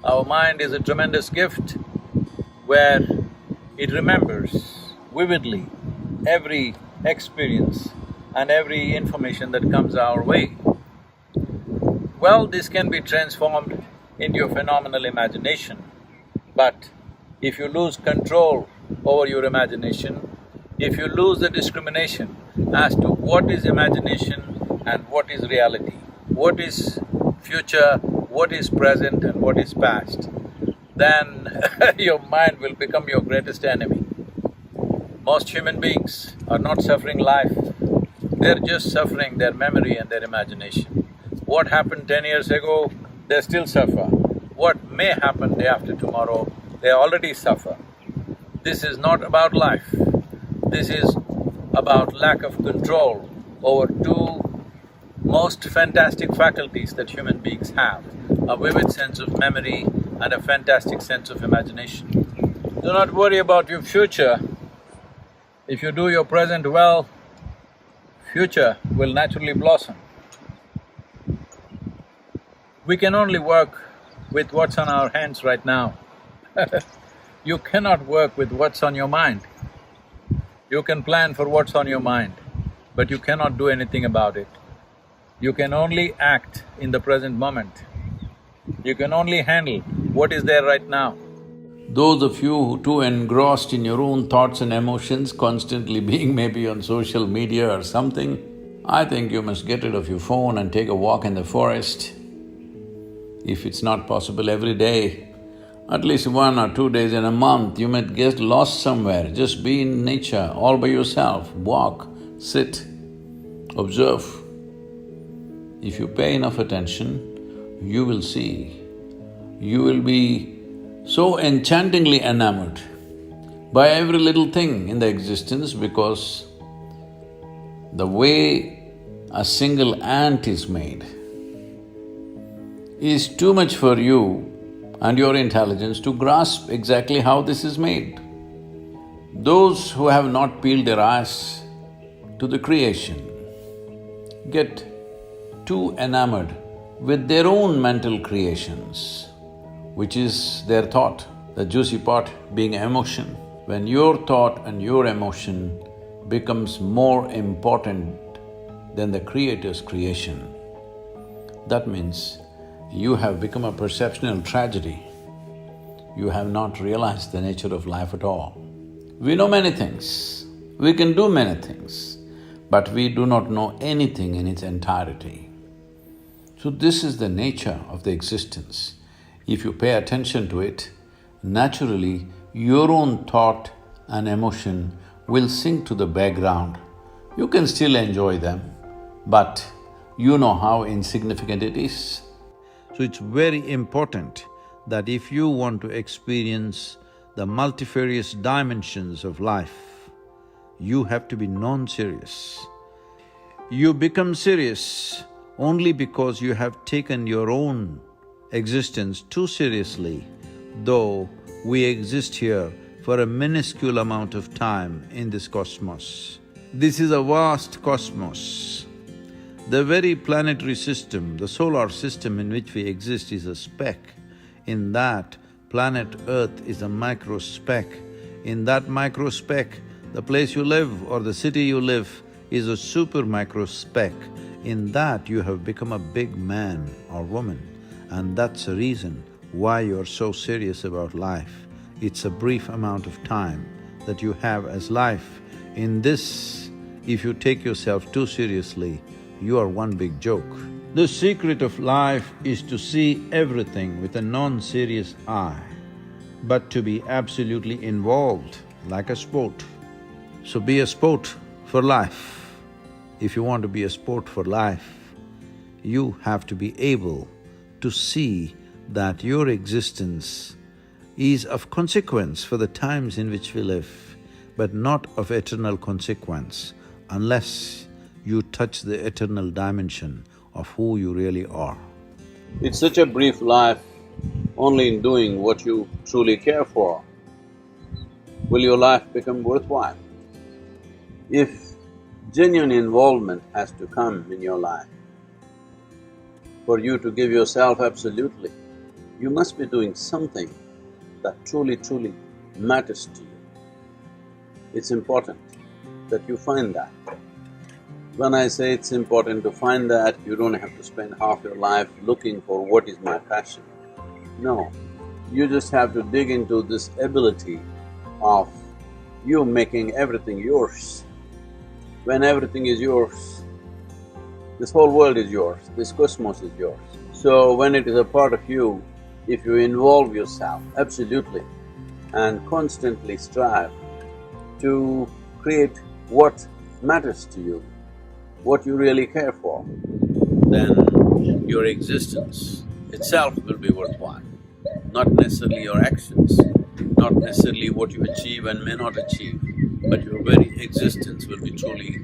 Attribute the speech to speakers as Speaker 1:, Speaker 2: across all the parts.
Speaker 1: Our mind is a tremendous gift where it remembers vividly every experience and every information that comes our way. Well, this can be transformed into a phenomenal imagination, but if you lose control over your imagination, if you lose the discrimination as to what is imagination and what is reality, what is future, what is present and what is past, then your mind will become your greatest enemy. Most human beings are not suffering life, they're just suffering their memory and their imagination. What happened 10 years ago, they still suffer. What may happen day after tomorrow, they already suffer. This is not about life. This is about lack of control over two most fantastic faculties that human beings have, a vivid sense of memory and a fantastic sense of imagination. Do not worry about your future. If you do your present well, future will naturally blossom. We can only work with what's on our hands right now. You cannot work with what's on your mind. You can plan for what's on your mind, but you cannot do anything about it. You can only act in the present moment. You can only handle what is there right now. Those of you too engrossed in your own thoughts and emotions, constantly being maybe on social media or something, I think you must get rid of your phone and take a walk in the forest. If it's not possible every day, at least 1 or 2 days in a month, you might get lost somewhere. Just be in nature, all by yourself, walk, sit, observe. If you pay enough attention, you will see. You will be so enchantingly enamored by every little thing in the existence because the way a single ant is made is too much for you and your intelligence to grasp exactly how this is made. Those who have not peeled their eyes to the creation get too enamored with their own mental creations, which is their thought, the juicy part being emotion. When your thought and your emotion becomes more important than the Creator's creation, that means you have become a perceptual tragedy. You have not realized the nature of life at all. We know many things, we can do many things, but we do not know anything in its entirety. So this is the nature of the existence. If you pay attention to it, naturally your own thought and emotion will sink to the background. You can still enjoy them, but you know how insignificant it is. So it's very important that if you want to experience the multifarious dimensions of life, you have to be non-serious. You become serious only because you have taken your own existence too seriously, though we exist here for a minuscule amount of time in this cosmos. This is a vast cosmos. The very planetary system, the solar system in which we exist is a speck. In that, planet Earth is a micro speck. In that micro speck, the place you live or the city you live is a super micro speck. In that, you have become a big man or woman, and that's the reason why you're so serious about life. It's a brief amount of time that you have as life. In this, if you take yourself too seriously, you are one big joke. The secret of life is to see everything with a non-serious eye, but to be absolutely involved like a sport. So be a sport for life. If you want to be a sport for life, you have to be able to see that your existence is of consequence for the times in which we live, but not of eternal consequence unless you touch the eternal dimension of who you really are.
Speaker 2: It's such a brief life, only in doing what you truly care for will your life become worthwhile. If genuine involvement has to come in your life, for you to give yourself absolutely, you must be doing something that truly matters to you. It's important that you find that. When I say it's important to find that, you don't have to spend half your life looking for what is my passion. No, you just have to dig into this ability of you making everything yours. When everything is yours, this whole world is yours, this cosmos is yours. So when it is a part of you, if you involve yourself absolutely and constantly strive to create what matters to you, what you really care for, then your existence itself will be worthwhile. Not necessarily your actions, not necessarily what you achieve and may not achieve, but your very existence will be truly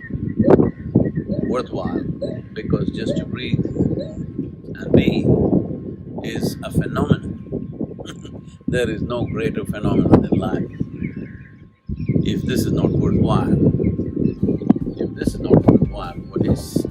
Speaker 2: worthwhile, because just to breathe and be is a phenomenon. There is no greater phenomenon than life. If this is not worthwhile, what is?